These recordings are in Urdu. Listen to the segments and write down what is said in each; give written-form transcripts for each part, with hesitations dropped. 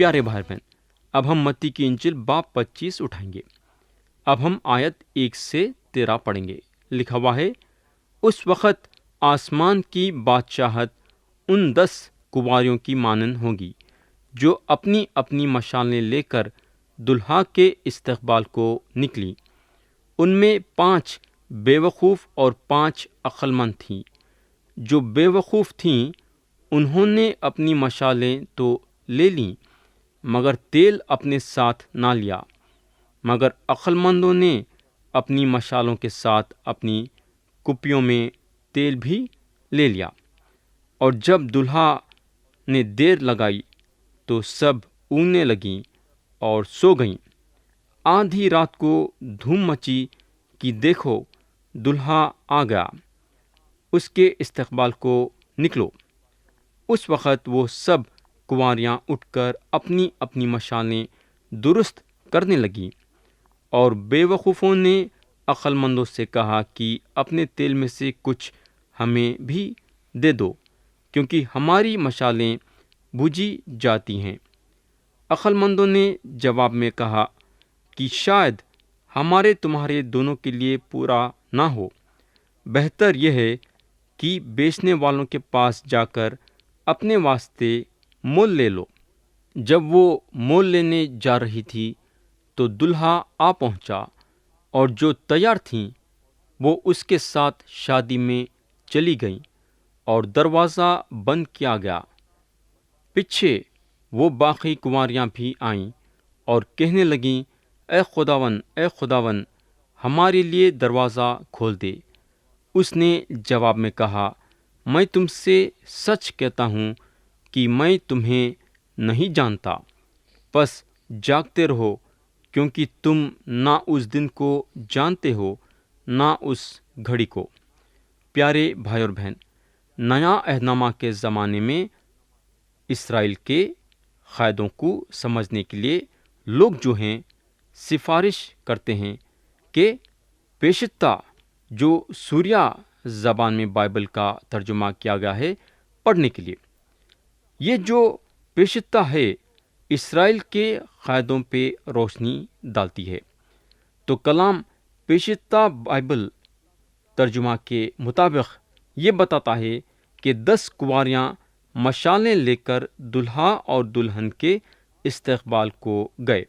پیارے بھائی بہن، اب ہم متی کی انجیل باب 25 اٹھائیں گے۔ اب ہم آیت 1 سے 13 پڑھیں گے۔ لکھا ہوا ہے، اس وقت آسمان کی بادشاہت ان 10 کنواریوں کی مانند ہوگی جو اپنی اپنی مشالیں لے کر دلہا کے استقبال کو نکلی۔ ان میں 5 بے وقوف اور 5 عقل مند تھیں۔ جو بے وقوف تھیں انہوں نے اپنی مشالیں تو لے لیں، مگر تیل اپنے ساتھ نہ لیا۔ مگر عقل مندوں نے اپنی مشالوں کے ساتھ اپنی کپیوں میں تیل بھی لے لیا۔ اور جب دلہا نے دیر لگائی تو سب اونگنے لگیں اور سو گئیں۔ آدھی رات کو دھوم مچی کہ دیکھو دلہا آ گیا، اس کے استقبال کو نکلو۔ اس وقت وہ سب کنواریاں اٹھ کر اپنی اپنی مشالیں درست کرنے لگیں، اور بے وقوفوں نے عقل مندوں سے کہا کہ اپنے تیل میں سے کچھ ہمیں بھی دے دو، کیونکہ ہماری مشالیں بجھی جاتی ہیں۔ عقل مندوں نے جواب میں کہا کہ شاید ہمارے تمہارے دونوں کے لیے پورا نہ ہو، بہتر یہ ہے کہ بیچنے والوں کے پاس جا کر اپنے واسطے مول لے لو۔ جب وہ مول لینے جا رہی تھی تو دلہا آ پہنچا، اور جو تیار تھیں وہ اس کے ساتھ شادی میں چلی گئیں، اور دروازہ بند کیا گیا۔ پیچھے وہ باقی کنواریاں بھی آئیں اور کہنے لگیں، اے خداون، اے خداون، ہمارے لیے دروازہ کھول دے۔ اس نے جواب میں کہا، میں تم سے سچ کہتا ہوں کہ میں تمہیں نہیں جانتا۔ پس جاگتے رہو، کیونکہ تم نہ اس دن کو جانتے ہو نہ اس گھڑی کو۔ پیارے بھائی اور بہن، نیا عہد نامہ کے زمانے میں اسرائیل کے قائدوں کو سمجھنے کے لیے لوگ جو ہیں سفارش کرتے ہیں کہ پیشتہ جو سوریہ زبان میں بائبل کا ترجمہ کیا گیا ہے پڑھنے کے لیے۔ یہ جو پیشتہ ہے اسرائیل کے قائدوں پہ روشنی ڈالتی ہے۔ تو کلام پیشتہ بائبل ترجمہ کے مطابق یہ بتاتا ہے کہ 10 کنواریاں مشالیں لے کر دلہا اور دلہن کے استقبال کو گئے،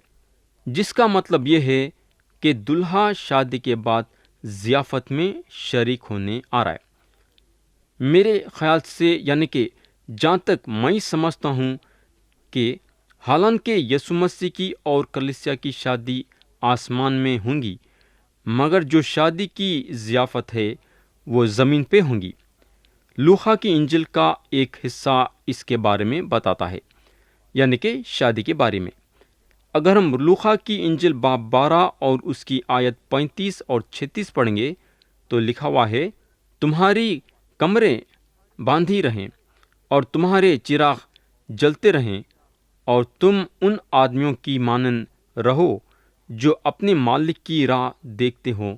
جس کا مطلب یہ ہے کہ دلہا شادی کے بعد ضیافت میں شریک ہونے آ رہا ہے۔ میرے خیال سے، یعنی کہ جہاں تک میں سمجھتا ہوں، کہ حالانکہ یسوع مسیح کی اور کلیسیا کی شادی آسمان میں ہوں گی، مگر جو شادی کی ضیافت ہے وہ زمین پہ ہوں گی۔ لوقا کی انجیل کا ایک حصہ اس کے بارے میں بتاتا ہے، یعنی کہ شادی کے بارے میں۔ اگر ہم لوقا کی انجیل باب 12 اور اس کی آیت 35 اور 36 پڑھیں گے تو لکھا ہوا ہے، تمہاری کمریں باندھی رہیں اور تمہارے چراغ جلتے رہیں، اور تم ان آدمیوں کی مانند رہو جو اپنے مالک کی راہ دیکھتے ہو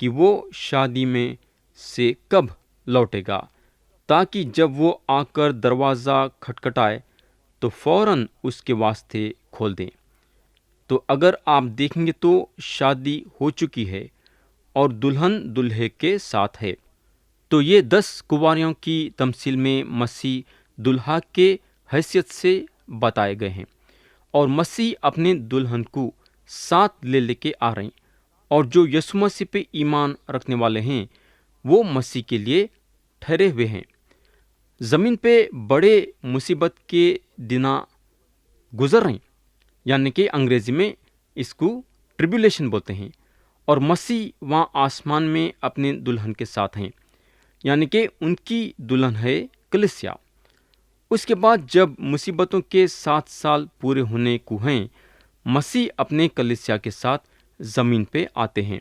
کہ وہ شادی میں سے کب لوٹے گا، تاکہ جب وہ آ کر دروازہ کھٹکھٹائے تو فوراً اس کے واسطے کھول دیں۔ تو اگر آپ دیکھیں گے تو شادی ہو چکی ہے اور دلہن دلہے کے ساتھ ہے۔ تو یہ 10 کنواریوں کی تمثیل میں مسیح دلہا کے حیثیت سے بتائے گئے ہیں، اور مسیح اپنے دلہن کو ساتھ لے کے آ رہے ہیں، اور جو یسوع مسیح پہ ایمان رکھنے والے ہیں وہ مسیح کے لیے ٹھہرے ہوئے ہیں۔ زمین پہ بڑے مصیبت کے دن گزر رہے ہیں، یعنی کہ انگریزی میں اس کو ٹریبولیشن بولتے ہیں، اور مسیح وہاں آسمان میں اپنے دلہن کے ساتھ ہیں، یعنی کہ ان کی دلہن ہے کلیسیا۔ اس کے بعد جب مصیبتوں کے 7 سال پورے ہونے کو ہیں، مسیح اپنے کلیسیا کے ساتھ زمین پہ آتے ہیں۔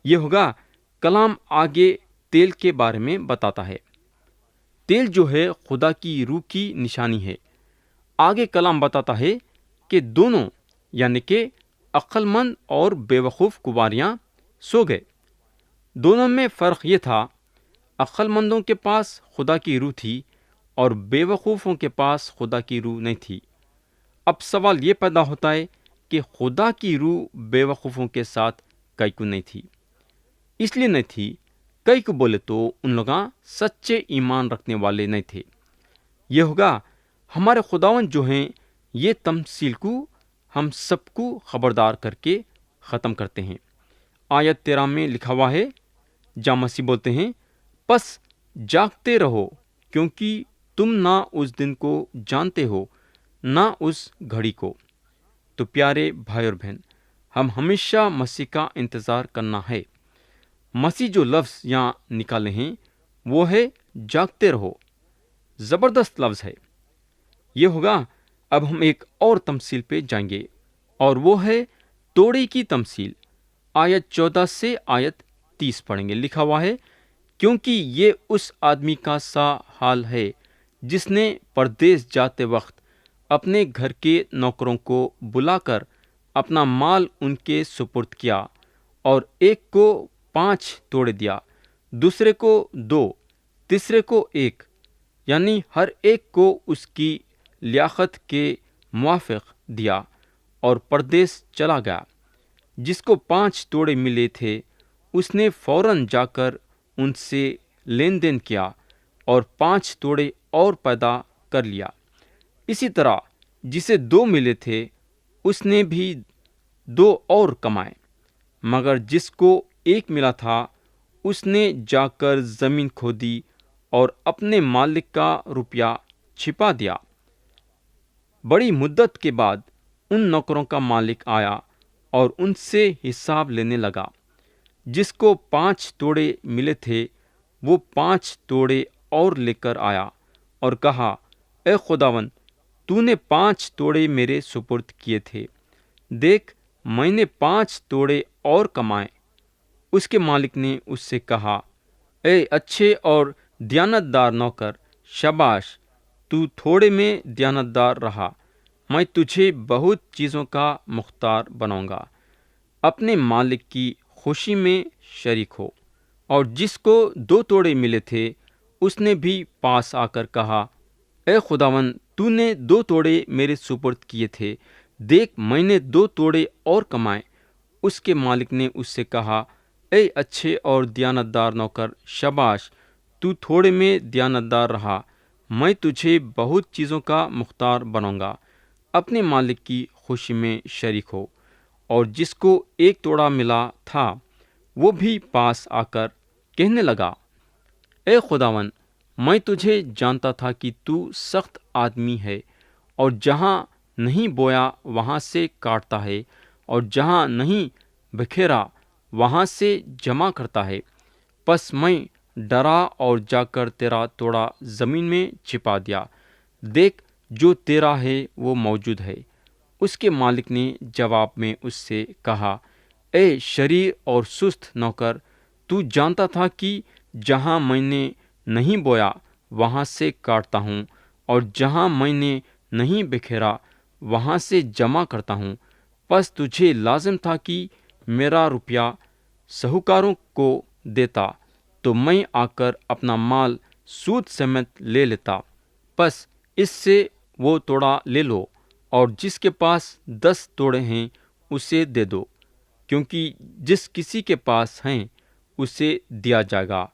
یہ ہوگا۔ کلام آگے تیل کے بارے میں بتاتا ہے۔ تیل جو ہے خدا کی روح کی نشانی ہے۔ آگے کلام بتاتا ہے کہ دونوں، یعنی کہ عقل مند اور بے وقوف کنواریاں سو گئے۔ دونوں میں فرق یہ تھا، عقل مندوں کے پاس خدا کی روح تھی اور بے وقوفوں کے پاس خدا کی روح نہیں تھی۔ اب سوال یہ پیدا ہوتا ہے کہ خدا کی روح بے وقوفوں کے ساتھ کئی کو نہیں تھی، اس لیے نہیں تھی کئی کو بولے تو ان لوگ سچے ایمان رکھنے والے نہیں تھے۔ یہ ہوگا ہمارے خداوند جو ہیں یہ تمثیل کو ہم سب کو خبردار کر کے ختم کرتے ہیں۔ آیت 13 میں لکھا ہوا ہے، جہاں مسیح بولتے ہیں، پس جاگتے رہو کیونکہ تم نہ اس دن کو جانتے ہو نہ اس گھڑی کو۔ تو پیارے بھائی اور بہن، ہم ہمیشہ مسیح کا انتظار کرنا ہے۔ مسیح جو لفظ یہاں نکالے ہیں وہ ہے جاگتے رہو، زبردست لفظ ہے۔ یہ ہوگا اب ہم ایک اور تمثیل پہ جائیں گے اور وہ ہے توڑے کی تمثیل۔ آیت 14 سے آیت 30 پڑھیں گے۔ لکھا ہوا ہے، کیونکہ یہ اس آدمی کا سا حال ہے جس نے پردیس جاتے وقت اپنے گھر کے نوکروں کو بلا کر اپنا مال ان کے سپرد کیا، اور ایک کو 5 توڑے دیا، دوسرے کو 2، تیسرے کو 1، یعنی ہر ایک کو اس کی لیاقت کے موافق دیا، اور پردیس چلا گیا۔ جس کو 5 توڑے ملے تھے اس نے فوراً جا کر ان سے لین دین کیا اور 5 توڑے اور پیدا کر لیا۔ اسی طرح جسے 2 ملے تھے اس نے بھی 2 اور کمائے، مگر جس کو 1 ملا تھا اس نے جا کر زمین کھودی اور اپنے مالک کا روپیہ چھپا دیا۔ بڑی مدت کے بعد ان نوکروں کا مالک آیا اور ان سے حساب لینے لگا۔ جس کو 5 توڑے ملے تھے وہ 5 توڑے اور لے کر آیا اور کہا، اے خداوند، تو نے 5 توڑے میرے سپرد کیے تھے، دیکھ میں نے 5 توڑے اور کمائے۔ اس کے مالک نے اس سے کہا، اے اچھے اور دیانتدار نوکر، شاباش، تو تھوڑے میں دیانتدار رہا، میں تجھے بہت چیزوں کا مختار بناؤں گا۔ اپنے مالک کی خوشی میں شریک ہو۔ اور جس کو 2 توڑے ملے تھے اس نے بھی پاس آ کر کہا، اے خداوند، تو نے 2 توڑے میرے سپرد کیے تھے، دیکھ میں نے 2 توڑے اور کمائے۔ اس کے مالک نے اس سے کہا، اے اچھے اور دیانتدار نوکر، شاباش، تو تھوڑے میں دیانتدار رہا، میں تجھے بہت چیزوں کا مختار بناؤں گا۔ اپنے مالک کی خوشی میں شریک ہو۔ اور جس کو 1 توڑا ملا تھا وہ بھی پاس آ کر کہنے لگا، اے خداوند، میں تجھے جانتا تھا کہ تو سخت آدمی ہے، اور جہاں نہیں بویا وہاں سے کاٹتا ہے، اور جہاں نہیں بکھیرا وہاں سے جمع کرتا ہے۔ پس میں ڈرا اور جا کر تیرا توڑا زمین میں چھپا دیا، دیکھ جو تیرا ہے وہ موجود ہے۔ اس کے مالک نے جواب میں اس سے کہا، اے شریر اور سست نوکر، تو جانتا تھا کہ جہاں میں نے نہیں بویا وہاں سے کاٹتا ہوں، اور جہاں میں نے نہیں بکھیرا وہاں سے جمع کرتا ہوں۔ پس تجھے لازم تھا کہ میرا روپیہ سہوکاروں کو دیتا، تو میں آ کر اپنا مال سود سمیت لے لیتا۔ پس اس سے وہ توڑا لے لو، اور جس کے پاس 10 توڑے ہیں اسے دے دو، کیونکہ جس کسی کے پاس ہیں اسے دیا جائے گا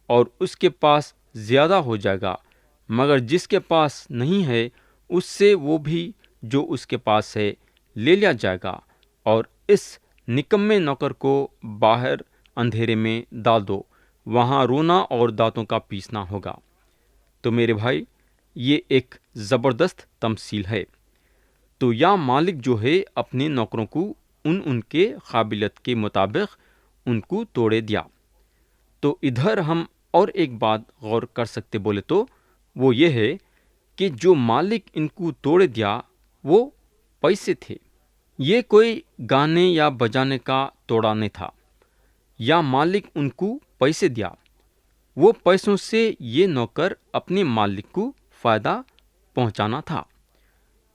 اور اس کے پاس زیادہ ہو جائے گا، مگر جس کے پاس نہیں ہے اس سے وہ بھی جو اس کے پاس ہے لے لیا جائے گا۔ اور اس نکمے نوکر کو باہر اندھیرے میں ڈال دو، وہاں رونا اور دانتوں کا پیسنا ہوگا۔ تو میرے بھائی، یہ ایک زبردست تمثیل ہے۔ تو یا مالک جو ہے اپنے نوکروں کو ان کے قابلیت کے مطابق ان کو توڑے دیا۔ تو ادھر ہم اور ایک بات غور کر سکتے بولے تو وہ یہ ہے کہ جو مالک ان کو توڑے دیا وہ پیسے تھے۔ یہ کوئی گانے یا بجانے کا توڑا نہیں تھا۔ یا مالک ان کو پیسے دیا، وہ پیسوں سے یہ نوکر اپنے مالک کو فائدہ پہنچانا تھا۔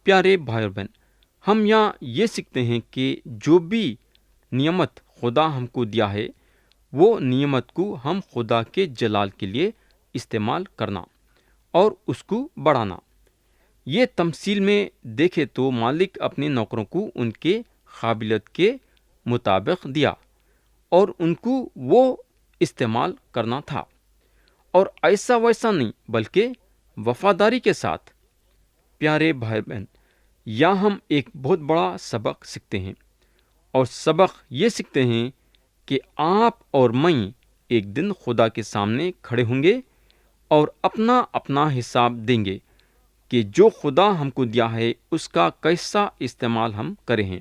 پیارے بھائی اور بہن، ہم یہاں یہ سیکھتے ہیں کہ جو بھی نعمت خدا ہم کو دیا ہے وہ نعمت کو ہم خدا کے جلال کے لیے استعمال کرنا اور اس کو بڑھانا۔ یہ تمثیل میں دیکھے تو مالک اپنے نوکروں کو ان کے قابلیت کے مطابق دیا اور ان کو وہ استعمال کرنا تھا، اور ایسا ویسا نہیں بلکہ وفاداری کے ساتھ۔ پیارے بھائی بہن، یہاں ہم ایک بہت بڑا سبق سیکھتے ہیں، اور سبق یہ سیکھتے ہیں کہ آپ اور میں ایک دن خدا کے سامنے کھڑے ہوں گے اور اپنا اپنا حساب دیں گے کہ جو خدا ہم کو دیا ہے اس کا کیسا استعمال ہم کرے ہیں۔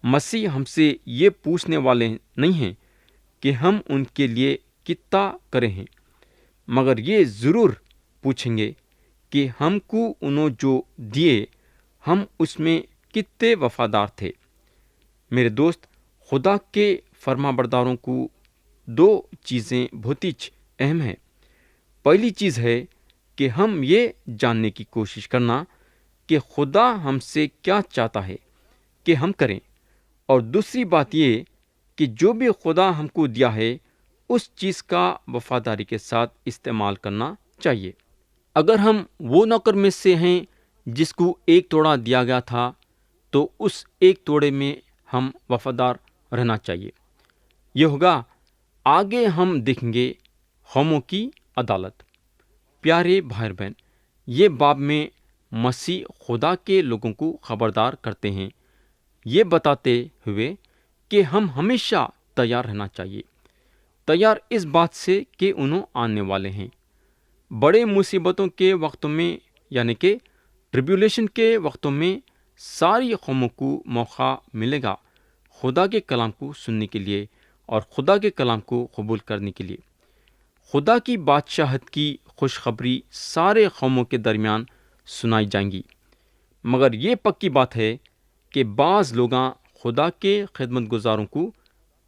مسیح ہم سے یہ پوچھنے والے نہیں ہیں کہ ہم ان کے لیے کتنا کرے ہیں، مگر یہ ضرور پوچھیں گے کہ ہم کو انہوں جو دیے ہم اس میں کتنے وفادار تھے۔ میرے دوست، خدا کے فرما برداروں کو دو چیزیں بہت ہی اہم ہیں۔ پہلی چیز ہے کہ ہم یہ جاننے کی کوشش کرنا کہ خدا ہم سے کیا چاہتا ہے کہ ہم کریں، اور دوسری بات یہ کہ جو بھی خدا ہم کو دیا ہے اس چیز کا وفاداری کے ساتھ استعمال کرنا چاہیے۔ اگر ہم وہ نوکر میں سے ہیں جس کو ایک توڑا دیا گیا تھا تو اس ایک توڑے میں ہم وفادار رہنا چاہیے۔ یہ ہوگا آگے ہم دیکھیں گے قوموں کی عدالت۔ پیارے بھائی بہن، یہ باب میں مسیح خدا کے لوگوں کو خبردار کرتے ہیں، یہ بتاتے ہوئے کہ ہم ہمیشہ تیار رہنا چاہیے، تیار اس بات سے کہ انہوں آنے والے ہیں۔ بڑے مصیبتوں کے وقتوں میں، یعنی کہ ٹریبیولیشن کے وقتوں میں، ساری قوموں کو موقع ملے گا خدا کے کلام کو سننے کے لیے اور خدا کے کلام کو قبول کرنے کے لیے۔ خدا کی بادشاہت کی خوشخبری سارے قوموں کے درمیان سنائی جائیں گی، مگر یہ پکی بات ہے کہ بعض لوگاں خدا کے خدمت گزاروں کو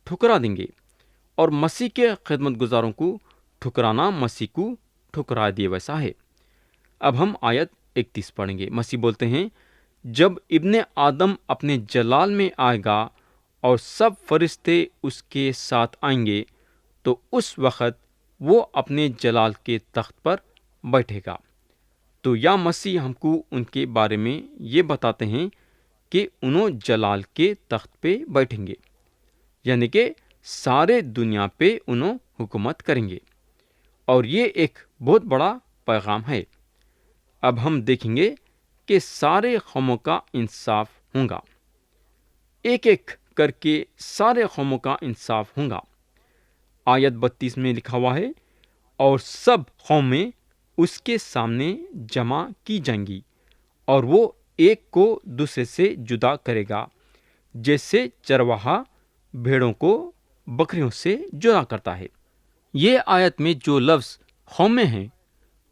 ٹھکرا دیں گے، اور مسیح کے خدمت گزاروں کو ٹھکرانا مسیح کو ٹھکرا دیے ویسا ہے۔ اب ہم آیت 31 پڑھیں گے۔ مسیح بولتے ہیں، جب ابن آدم اپنے جلال میں آئے گا اور سب فرشتے اس کے ساتھ آئیں گے تو اس وقت وہ اپنے جلال کے تخت پر بیٹھے گا۔ تو یا مسیح ہم کو ان کے بارے میں یہ بتاتے ہیں کہ انہوں جلال کے تخت پہ بیٹھیں گے، یعنی کہ سارے دنیا پہ انہوں حکومت کریں گے، اور یہ ایک بہت بڑا پیغام ہے۔ اب ہم دیکھیں گے کہ سارے قوموں کا انصاف ہوگا، ایک ایک کر کے سارے قوموں کا انصاف ہوگا۔ آیت 32 میں لکھا ہوا ہے، اور سب قومیں اس کے سامنے جمع کی جائیں گی، اور وہ ایک کو دوسرے سے جدا کرے گا، جیسے چرواہا بھیڑوں کو بکریوں سے جدا کرتا ہے۔ یہ آیت میں جو لفظ قومیں ہیں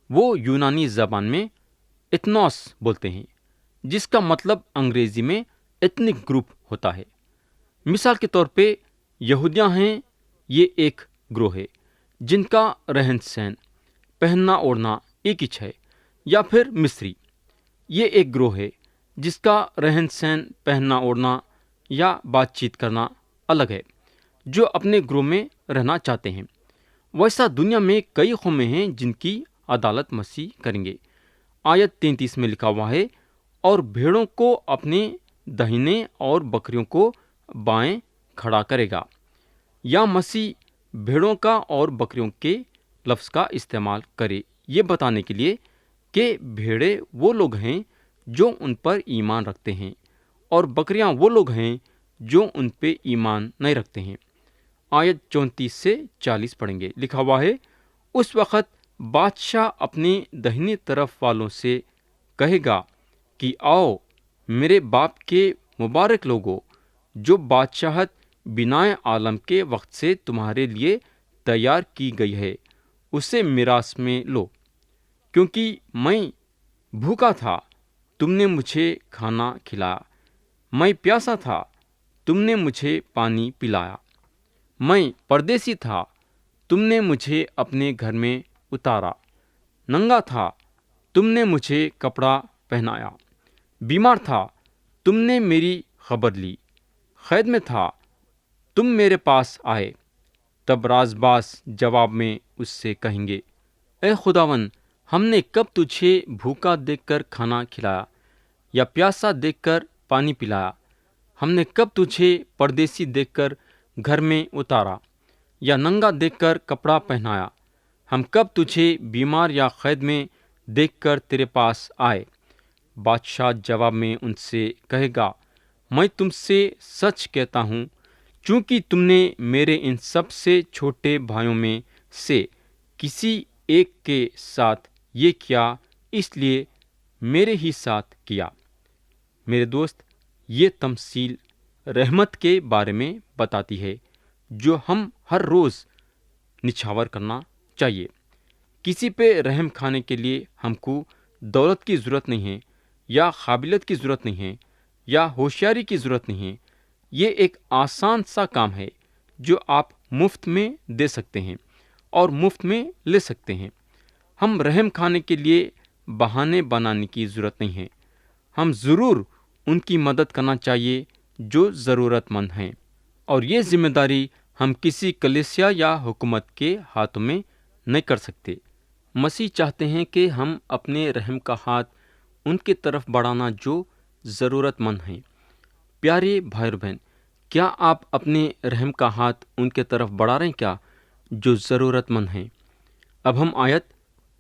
وہ یونانی زبان میں ایتھنوس بولتے ہیں، جس کا مطلب انگریزی میں ایتھنک گروپ ہوتا ہے۔ مثال کے طور پہ یہودیاں ہیں، یہ ایک گروہ ہے جن کا رہن سہن، پہننا اوڑھنا ایک ہی ہے، یا پھر مصری، یہ ایک گروہ ہے جس کا رہن سہن، پہننا اوڑھنا یا بات چیت کرنا الگ ہے، جو اپنے گروہ میں رہنا چاہتے ہیں۔ ویسا دنیا میں کئی قومیں ہیں جن کی عدالت مسیح کریں گے۔ آیت 33 میں لکھا ہوا ہے، اور بھیڑوں کو اپنے دہینے اور بکریوں کو بائیں کھڑا کرے گا۔ یا مسیح بھیڑوں کا اور بکریوں کے لفظ کا استعمال کرے، یہ بتانے کے لیے کہ بھیڑے وہ لوگ ہیں جو ان پر ایمان رکھتے ہیں، اور بکریاں وہ لوگ ہیں جو ان پہ ایمان نہیں رکھتے ہیں۔ آیت 34 سے 40 پڑھیں گے۔ لکھا ہوا ہے، اس وقت بادشاہ اپنے دہنی طرف والوں سے کہے گا کہ آؤ میرے باپ کے مبارک لوگوں، جو بادشاہت بنائے عالم کے وقت سے تمہارے لیے تیار کی گئی ہے، اسے میراث میں لو، کیونکہ میں بھوکا تھا، تم نے مجھے کھانا کھلایا، میں پیاسا تھا، تم نے مجھے پانی پلایا، میں پردیسی تھا، تم نے مجھے اپنے گھر میں اتارا، ننگا تھا، تم نے مجھے کپڑا پہنایا، بیمار تھا، تم نے میری خبر لی، قید میں تھا، تم میرے پاس آئے۔ تب رازباز جواب میں اس سے کہیں گے، اے خداون، ہم نے کب تجھے بھوکا دیکھ کر کھانا کھلایا یا پیاسا دیکھ کر پانی پلایا؟ ہم نے کب تجھے پردیسی دیکھ کر گھر میں اتارا یا ننگا دیکھ کر کپڑا پہنایا؟ ہم کب تجھے بیمار یا قید میں دیکھ کر تیرے پاس آئے؟ بادشاہ جواب میں ان سے کہے گا، میں تم سے سچ کہتا ہوں، چونکہ تم نے میرے ان سب سے چھوٹے بھائیوں میں سے کسی ایک کے ساتھ یہ کیا، اس لیے میرے ہی ساتھ کیا۔ میرے دوست، یہ تمثیل رحمت کے بارے میں بتاتی ہے جو ہم ہر روز نچھاور کرنا چاہیے۔ کسی پہ رحم کھانے کے لیے ہم کو دولت کی ضرورت نہیں ہے، یا قابلیت کی ضرورت نہیں ہے، یا ہوشیاری کی ضرورت نہیں ہے۔ یہ ایک آسان سا کام ہے جو آپ مفت میں دے سکتے ہیں اور مفت میں لے سکتے ہیں۔ ہم رحم کھانے کے لیے بہانے بنانے کی ضرورت نہیں ہے۔ ہم ضرور ان کی مدد کرنا چاہیے جو ضرورت مند ہیں، اور یہ ذمہ داری ہم کسی کلیسیا یا حکومت کے ہاتھوں میں نہیں کر سکتے۔ مسیح چاہتے ہیں کہ ہم اپنے رحم کا ہاتھ ان کی طرف بڑھانا جو ضرورت مند ہیں۔ پیارے بھائی اور بہن، کیا آپ اپنے رحم کا ہاتھ ان کے طرف بڑھا رہے ہیں کیا جو ضرورت مند ہیں؟ اب ہم آیت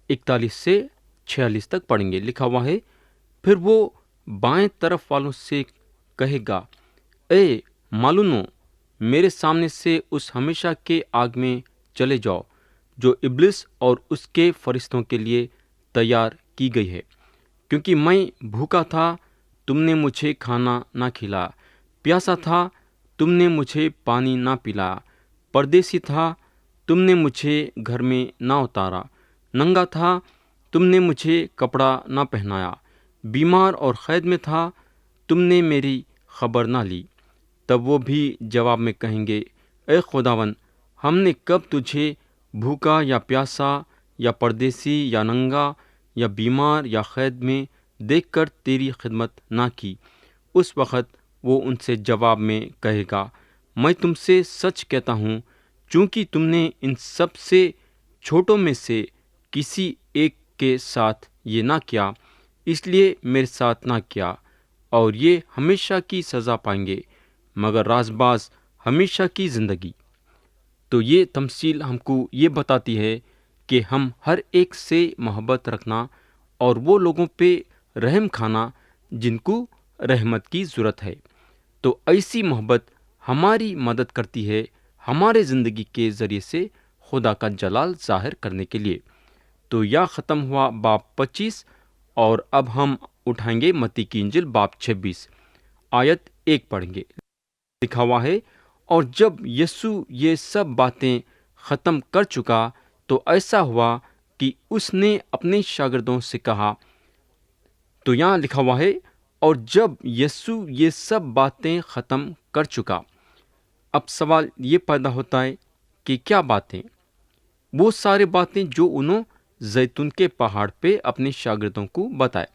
41 سے 46 تک پڑھیں گے۔ لکھا ہوا ہے، پھر وہ بائیں طرف والوں سے کہے گا، اے مالونو، میرے سامنے سے اس ہمیشہ کے آگ میں چلے جاؤ جو ابلیس اور اس کے فرشتوں کے لیے تیار کی گئی ہے۔ کیونکہ میں بھوکا تھا، تم نے مجھے کھانا نہ کھلایا، پیاسا تھا، تم نے مجھے پانی نہ پلایا، پردیسی تھا، تم نے مجھے گھر میں نہ اتارا، ننگا تھا، تم نے مجھے کپڑا نہ پہنایا، بیمار اور قید میں تھا، تم نے میری خبر نہ لی۔ تب وہ بھی جواب میں کہیں گے، اے خداوند، ہم نے کب تجھے بھوکا یا پیاسا یا پردیسی یا ننگا یا بیمار یا قید میں دیکھ کر تیری خدمت نہ کی؟ اس وقت وہ ان سے جواب میں کہے گا، میں تم سے سچ کہتا ہوں، چونکہ تم نے ان سب سے چھوٹوں میں سے کسی ایک کے ساتھ یہ نہ کیا، اس لیے میرے ساتھ نہ کیا۔ اور یہ ہمیشہ کی سزا پائیں گے، مگر راز باز ہمیشہ کی زندگی۔ تو یہ تمثیل ہم کو یہ بتاتی ہے کہ ہم ہر ایک سے محبت رکھنا اور وہ لوگوں پہ رحم کھانا جن کو رحمت کی ضرورت ہے۔ تو ایسی محبت ہماری مدد کرتی ہے ہمارے زندگی کے ذریعے سے خدا کا جلال ظاہر کرنے کے لیے۔ تو یہ ختم ہوا باب 25، اور اب ہم اٹھائیں گے متی کی انجیل باب 26 آیت 1 پڑھیں گے۔ لکھا ہوا ہے، اور جب یسوع یہ سب باتیں ختم کر چکا تو ایسا ہوا کہ اس نے اپنے شاگردوں سے کہا، تو یہاں لکھا ہوا ہے، اور جب یسوع یہ سب باتیں ختم کر چکا۔ اب سوال یہ پیدا ہوتا ہے کہ کیا باتیں؟ وہ سارے باتیں جو انہوں زیتون کے پہاڑ پہ اپنے شاگردوں کو بتائے،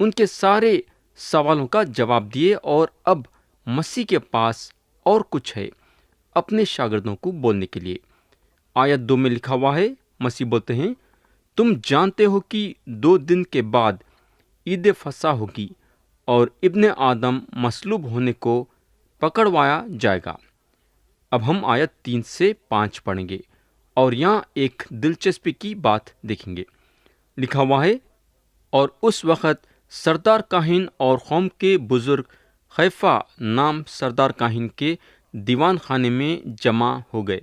ان کے سارے سوالوں کا جواب دیے، اور اب مسیح کے پاس اور کچھ ہے اپنے شاگردوں کو بولنے کے لیے۔ آیت 2 میں لکھا ہوا ہے، مسیح بولتے ہیں، تم جانتے ہو کہ 2 دن کے بعد عید فصح ہوگی، اور ابن آدم مصلوب ہونے کو پکڑوایا جائے گا۔ اب ہم آیت 3 سے 5 پڑھیں گے، اور یہاں ایک دلچسپی کی بات دیکھیں گے۔ لکھا ہوا ہے، اور اس وقت سردار کاہن اور قوم کے بزرگ خیفہ نام سردار کاہن کے دیوان خانے میں جمع ہو گئے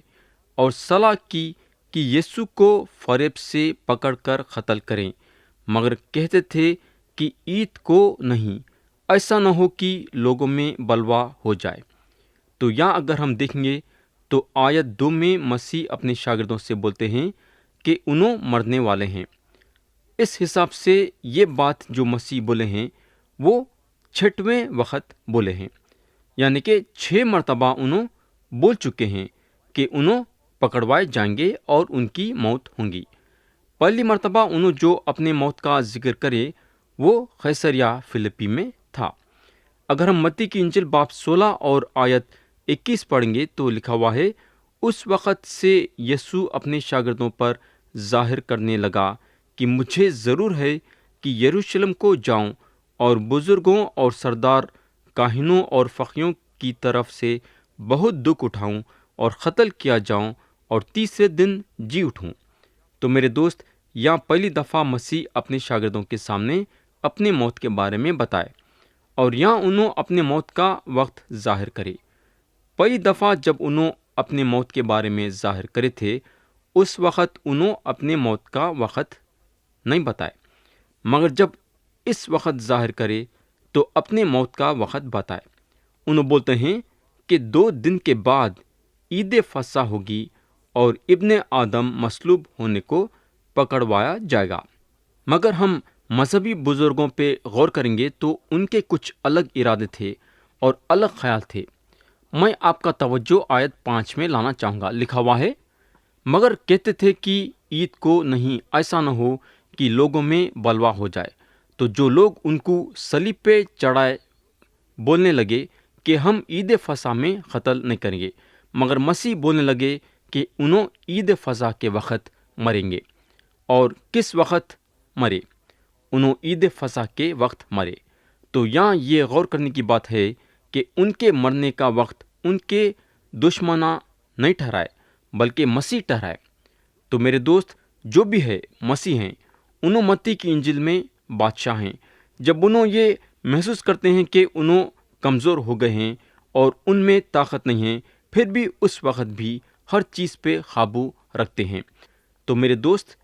اور صلاح کی کہ یسوع کو فریب سے پکڑ کر قتل کریں، مگر کہتے تھے کہ عید کو نہیں، ایسا نہ ہو کہ لوگوں میں بلوا ہو جائے۔ تو یہاں اگر ہم دیکھیں گے تو آیت 2 میں مسیح اپنے شاگردوں سے بولتے ہیں کہ انہوں مرنے والے ہیں۔ اس حساب سے یہ بات جو مسیح بولے ہیں وہ 6ویں وقت بولے ہیں، یعنی کہ 6 مرتبہ انہوں بول چکے ہیں کہ انہوں پکڑوائے جائیں گے اور ان کی موت ہوں گی۔ پہلی مرتبہ انہوں جو اپنے موت کا ذکر کرے وہ قیصریہ فلپی میں تھا۔ اگر ہم متی کی انجیل باب 16 اور آیت 21 پڑھیں گے تو لکھا ہوا ہے، اس وقت سے یسوع اپنے شاگردوں پر ظاہر کرنے لگا کہ مجھے ضرور ہے کہ یروشلم کو جاؤں اور بزرگوں اور سردار کاہنوں اور فقیوں کی طرف سے بہت دکھ اٹھاؤں اور قتل کیا جاؤں اور تیسرے دن جی اٹھوں۔ تو میرے دوست، یہاں پہلی دفعہ مسیح اپنے شاگردوں کے سامنے اپنے موت کے بارے میں بتائے اور یہاں انہوں اپنے موت کا وقت ظاہر کرے۔ پہلی دفعہ جب انہوں اپنے موت کے بارے میں ظاہر کرے تھے، اس وقت انہوں اپنے موت کا وقت نہیں بتائے، مگر جب اس وقت ظاہر کرے تو اپنے موت کا وقت بتائے۔ انہوں بولتے ہیں کہ 2 دن کے بعد عید فصح ہوگی اور ابن آدم مصلوب ہونے کو پکڑوایا جائے گا۔ مگر ہم مذہبی بزرگوں پہ غور کریں گے تو ان کے کچھ الگ ارادے تھے اور الگ خیال تھے۔ میں آپ کا توجہ آیت 5 میں لانا چاہوں گا۔ لکھا ہوا ہے، مگر کہتے تھے کہ عید کو نہیں، ایسا نہ ہو کہ لوگوں میں بلوا ہو جائے۔ تو جو لوگ ان کو صلیب پہ چڑھائے بولنے لگے کہ ہم عید فصح میں قتل نہیں کریں گے، مگر مسیح بولنے لگے کہ انہوں عید فصح کے وقت مریں گے۔ اور کس وقت مرے؟ انہوں عید فصح کے وقت مرے۔ تو یہاں یہ غور کرنے کی بات ہے کہ ان کے مرنے کا وقت ان کے دشمناں نہیں ٹھہرائے بلکہ مسیح ٹھہرائے۔ تو میرے دوست، جو بھی ہے مسیح ہیں، انہوں متی کی انجیل میں بادشاہ ہیں۔ جب انہوں یہ محسوس کرتے ہیں کہ انہوں کمزور ہو گئے ہیں اور ان میں طاقت نہیں ہے، پھر بھی اس وقت بھی ہر چیز پہ قابو رکھتے ہیں۔ تو میرے دوست،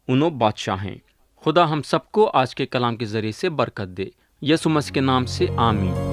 انہوں بادشاہ ہیں۔ خدا ہم سب کو آج کے کلام کے ذریعے سے برکت دے۔ یسوع مسیح کے نام سے آمین۔